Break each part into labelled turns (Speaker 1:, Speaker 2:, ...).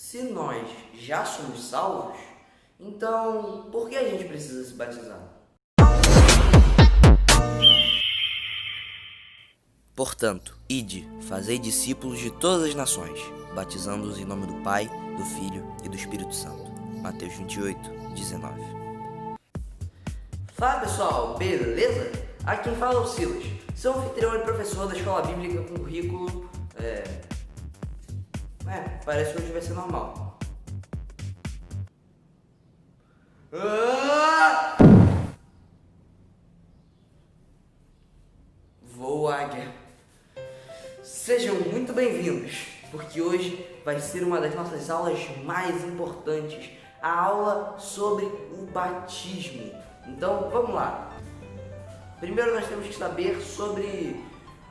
Speaker 1: Se nós já somos salvos, então por que a gente precisa se batizar? Portanto, ide, fazei discípulos de todas as nações, batizando-os em nome do Pai, do Filho e do Espírito Santo. Mateus 28, 19. Fala pessoal, beleza? Aqui quem fala é o Silas, seu anfitrião e professor da escola bíblica com currículo... parece que hoje vai ser normal. Voo águia. Sejam muito bem-vindos, porque hoje vai ser uma das nossas aulas mais importantes, a aula sobre o batismo. Então, vamos lá. Primeiro nós temos que saber sobre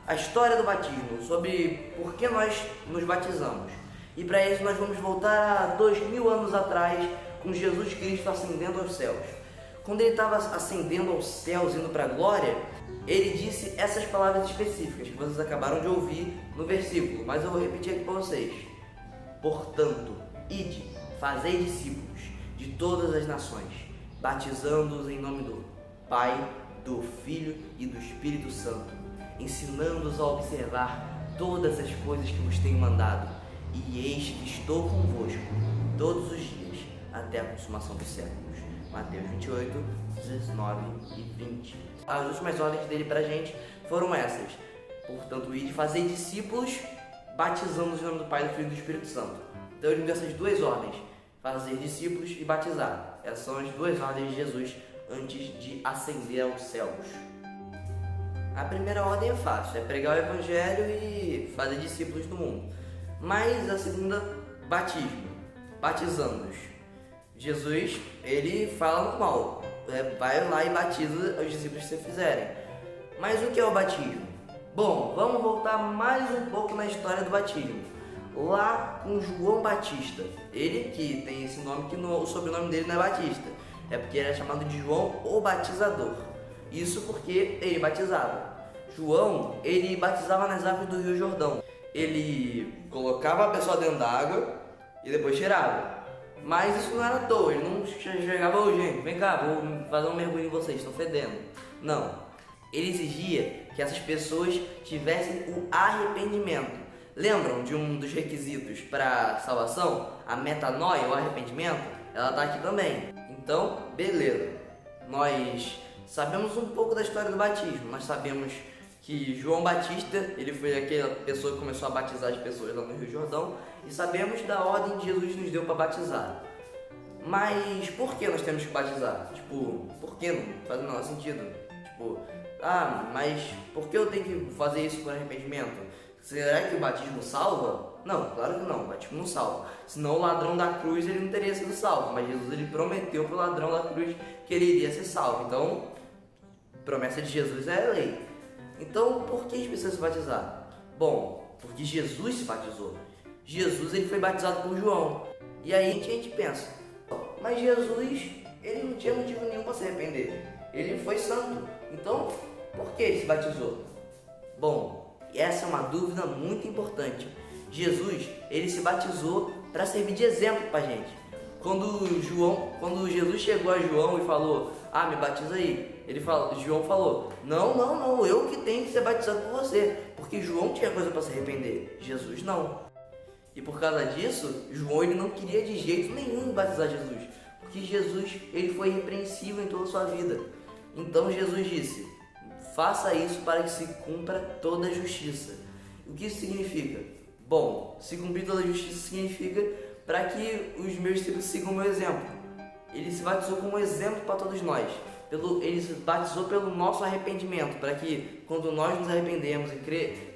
Speaker 1: a história do batismo, sobre por que nós nos batizamos. E para isso nós vamos voltar a 2000 anos atrás, com Jesus Cristo ascendendo aos céus. Quando ele estava ascendendo aos céus, indo para a glória, ele disse essas palavras específicas que vocês acabaram de ouvir no versículo, mas eu vou repetir aqui para vocês. Portanto, ide, fazei discípulos de todas as nações, batizando-os em nome do Pai, do Filho e do Espírito Santo, ensinando-os a observar todas as coisas que vos tenho mandado, e eis que estou convosco todos os dias, até a consumação dos séculos. Mateus 28, 19 e 20. As últimas ordens dele pra gente foram essas. Portanto, ide, fazei discípulos, batizando-os em nome do Pai, do Filho e do Espírito Santo. Então ele me deu essas duas ordens, fazer discípulos e batizar. Essas são as duas ordens de Jesus antes de ascender aos céus. A primeira ordem é fácil, é pregar o Evangelho e fazer discípulos do mundo. Mas a segunda, batismo, batizando-os. Jesus, ele fala normal, vai lá e batiza os discípulos que você fizerem. Mas o que é o batismo? Bom, vamos voltar mais um pouco na história do batismo. Lá com João Batista, ele que tem esse nome, que o sobrenome dele não é Batista, é porque ele é chamado de João o Batizador. Isso porque ele batizava. João, ele batizava nas águas do Rio Jordão. Ele colocava a pessoa dentro da água e depois tirava. Mas isso não era à toa, ele não chegava, ô gente, vem cá, vou fazer um mergulho em vocês, estão fedendo. Não, ele exigia que essas pessoas tivessem o arrependimento. Lembram de um dos requisitos para salvação? A metanoia, o arrependimento? Ela está aqui também. Então, beleza, nós sabemos um pouco da história do batismo, nós sabemos que João Batista, ele foi aquela pessoa que começou a batizar as pessoas lá no Rio Jordão, e sabemos da ordem que Jesus nos deu para batizar. Mas por que nós temos que batizar? Por que não faz o menor sentido? Mas por que eu tenho que fazer isso com arrependimento? Será que o batismo salva? Não, claro que não, o batismo não salva. Senão o ladrão da cruz ele não teria sido salvo, mas Jesus ele prometeu para o ladrão da cruz que ele iria ser salvo. Então, a promessa de Jesus é lei. Então, por que a gente precisa se batizar? Bom, porque Jesus se batizou. Jesus ele foi batizado por João. E aí a gente pensa, mas Jesus ele não tinha motivo nenhum para se arrepender. Ele foi santo. Então, por que ele se batizou? Bom, essa é uma dúvida muito importante. Jesus ele se batizou para servir de exemplo para a gente. Quando Jesus chegou a João e falou, me batiza aí. João falou, não, eu que tenho que ser batizado por você, porque João tinha coisa para se arrepender, Jesus não. E por causa disso, João ele não queria de jeito nenhum batizar Jesus, porque Jesus ele foi irrepreensível em toda a sua vida. Então Jesus disse, faça isso para que se cumpra toda a justiça. O que isso significa? Bom, se cumprir toda a justiça significa para que os meus discípulos sigam o meu exemplo. Ele se batizou como exemplo para todos nós. Ele se batizou pelo nosso arrependimento, para que quando nós nos arrependemos e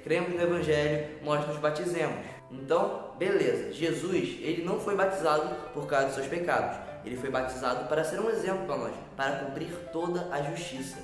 Speaker 1: cremos no Evangelho, nós nos batizemos. Então, beleza, Jesus ele não foi batizado por causa dos seus pecados. Ele foi batizado para ser um exemplo para nós, para cumprir toda a justiça.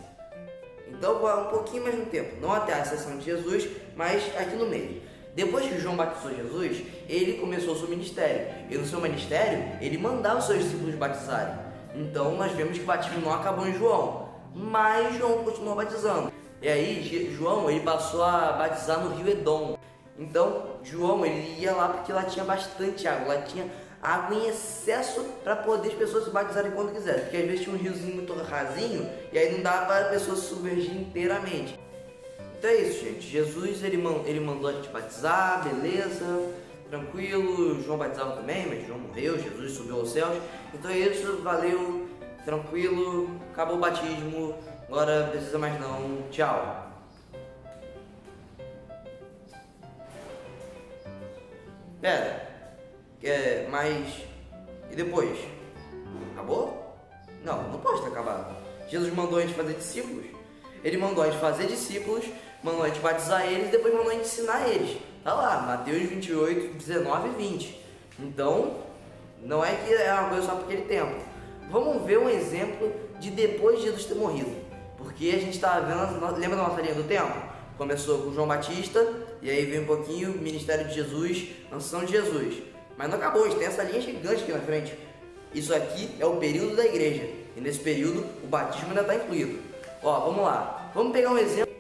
Speaker 1: Então, vai um pouquinho mais no tempo, não até a ascensão de Jesus, mas aqui no meio. Depois que João batizou Jesus, ele começou o seu ministério. E no seu ministério, ele mandava os seus discípulos batizarem. Então nós vemos que o batismo não acabou em João, mas João continuou batizando. E aí João ele passou a batizar no rio Edom. Então, João, ele ia lá porque lá tinha bastante água, lá tinha água em excesso para poder as pessoas se batizarem quando quiserem, porque às vezes tinha um riozinho muito rasinho e aí não dava para a pessoa se submergir inteiramente. Então é isso, gente. Jesus, ele mandou a gente batizar, beleza, tranquilo. João batizava também, mas João morreu, Jesus subiu aos céus. Então é isso, valeu, tranquilo, acabou o batismo, agora não precisa mais não, tchau. Pera, mas e depois? Acabou? Não, não pode ter acabado. Jesus mandou a gente fazer discípulos. Ele mandou a gente fazer discípulos, mandou a gente batizar eles e depois mandou a gente ensinar eles. Tá lá, Mateus 28, 19 e 20. Então, não é que é uma coisa só por aquele tempo. Vamos ver um exemplo de depois de Jesus ter morrido. Porque a gente estava vendo, lembra da nossa linha do tempo? Começou com João Batista, e aí veio um pouquinho o ministério de Jesus, unção de Jesus. Mas não acabou, a gente tem essa linha gigante aqui na frente. Isso aqui é o período da igreja, e nesse período o batismo ainda está incluído. Ó, vamos lá, vamos pegar um exemplo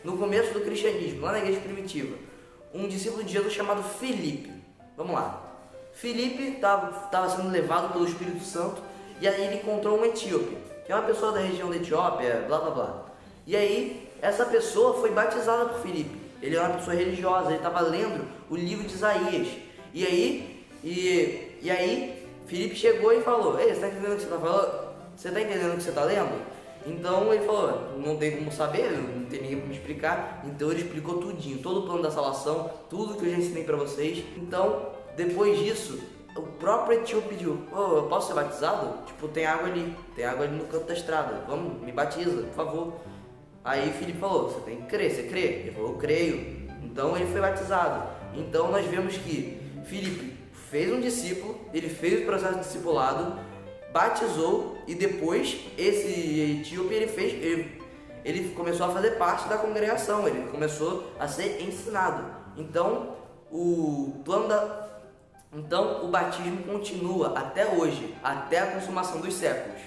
Speaker 1: no começo do cristianismo, lá na igreja primitiva. Um discípulo de Jesus chamado Filipe. Vamos lá. Filipe estava sendo levado pelo Espírito Santo, e aí ele encontrou um etíope, que é uma pessoa da região da Etiópia, blá blá blá. E aí, essa pessoa foi batizada por Filipe. Ele era uma pessoa religiosa, ele estava lendo o livro de Isaías. E aí, Filipe chegou e falou: Ei, você está entendendo o que você está falando? Você está entendendo o que você está lendo? Então ele falou: não tem como saber, não tem ninguém para me explicar. Então ele explicou tudinho, todo o plano da salvação, tudo que eu já ensinei para vocês. Então, depois disso, o próprio etíope pediu: eu posso ser batizado? Tipo, tem água ali no canto da estrada, vamos, me batiza, por favor. Aí Filipe falou: você tem que crer, você crê? Ele falou: eu creio. Então ele foi batizado. Então nós vemos que Filipe fez um discípulo, ele fez o processo de discipulado, batizou, e depois esse etíope ele começou a fazer parte da congregação, ele começou a ser ensinado. Então o batismo continua até hoje, até a consumação dos séculos.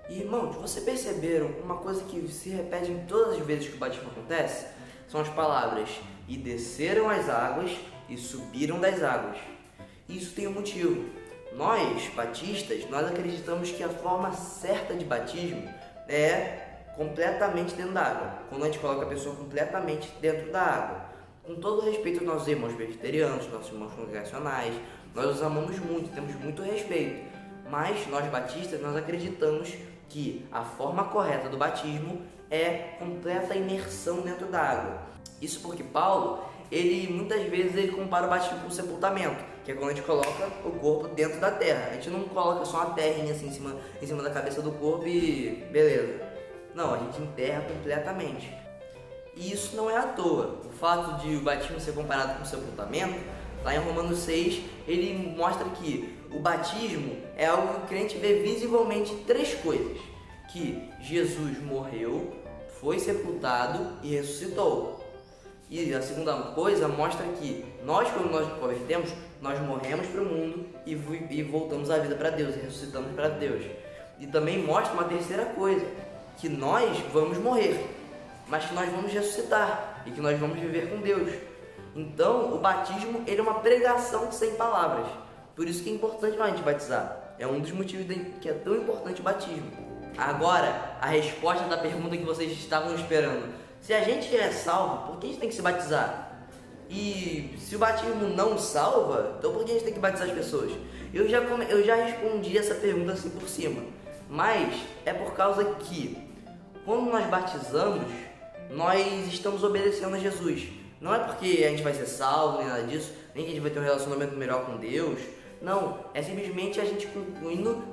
Speaker 1: E irmãos, vocês perceberam uma coisa que se repete em todas as vezes que o batismo acontece? São as palavras: e desceram as águas e subiram das águas. Isso tem um motivo. Nós, batistas, nós acreditamos que a forma certa de batismo é completamente dentro da água. Quando a gente coloca a pessoa completamente dentro da água. Com todo respeito aos nossos irmãos presbiterianos, nossos irmãos congregacionais, nós os amamos muito, temos muito respeito. Mas nós batistas, nós acreditamos que a forma correta do batismo é completa imersão dentro da água. Isso porque Paulo, muitas vezes ele compara o batismo com o sepultamento, que é quando a gente coloca o corpo dentro da terra. A gente não coloca só uma terrinha assim em cima da cabeça do corpo e beleza. Não, a gente enterra completamente. E isso não é à toa. O fato de o batismo ser comparado com o sepultamento, lá em Romanos 6, ele mostra que o batismo é algo que o crente vê visivelmente três coisas: que Jesus morreu, foi sepultado e ressuscitou. E a segunda coisa mostra que nós, quando nós nos convertemos, nós morremos para o mundo e voltamos à vida para Deus, e ressuscitamos para Deus. E também mostra uma terceira coisa, que nós vamos morrer, mas que nós vamos ressuscitar e que nós vamos viver com Deus. Então, o batismo ele é uma pregação sem palavras. Por isso que é importante a gente batizar. É um dos motivos que é tão importante o batismo. Agora, a resposta da pergunta que vocês estavam esperando: se a gente é salvo, por que a gente tem que se batizar? E se o batismo não salva, então por que a gente tem que batizar as pessoas? Eu já respondi essa pergunta assim por cima, mas é por causa que quando nós batizamos, nós estamos obedecendo a Jesus. Não é porque a gente vai ser salvo, nem nada disso, nem que a gente vai ter um relacionamento melhor com Deus. Não, é simplesmente a gente cumprindo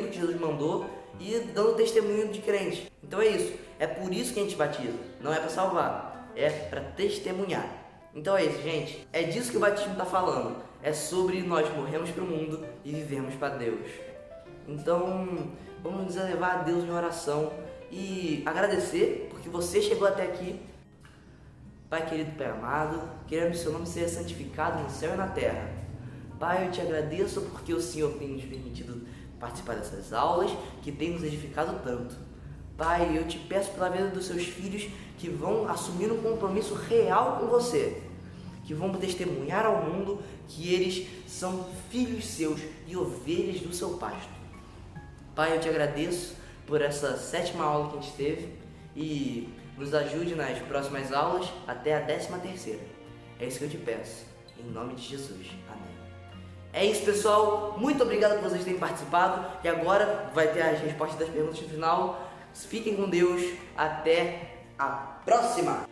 Speaker 1: o que Jesus mandou e dando testemunho de crente. Então é isso, é por isso que a gente batiza. Não é para salvar, é para testemunhar. Então é isso, gente. É disso que o batismo está falando. É sobre nós morrermos para o mundo e vivermos para Deus. Então vamos nos elevar a Deus em oração e agradecer porque você chegou até aqui. Pai querido, Pai amado, queremos que seu nome seja santificado no céu e na terra. Pai, eu te agradeço porque o Senhor tem nos permitido participar dessas aulas que tem nos edificado tanto. Pai, eu te peço pela vida dos seus filhos que vão assumir um compromisso real com você, que vão testemunhar ao mundo que eles são filhos seus e ovelhas do seu pasto. Pai, eu te agradeço por essa 7ª aula que a gente teve e nos ajude nas próximas aulas até a 13ª. É isso que eu te peço, em nome de Jesus. Amém. É isso, pessoal. Muito obrigado por vocês terem participado e agora vai ter as respostas das perguntas no final. Fiquem com Deus. Até a próxima!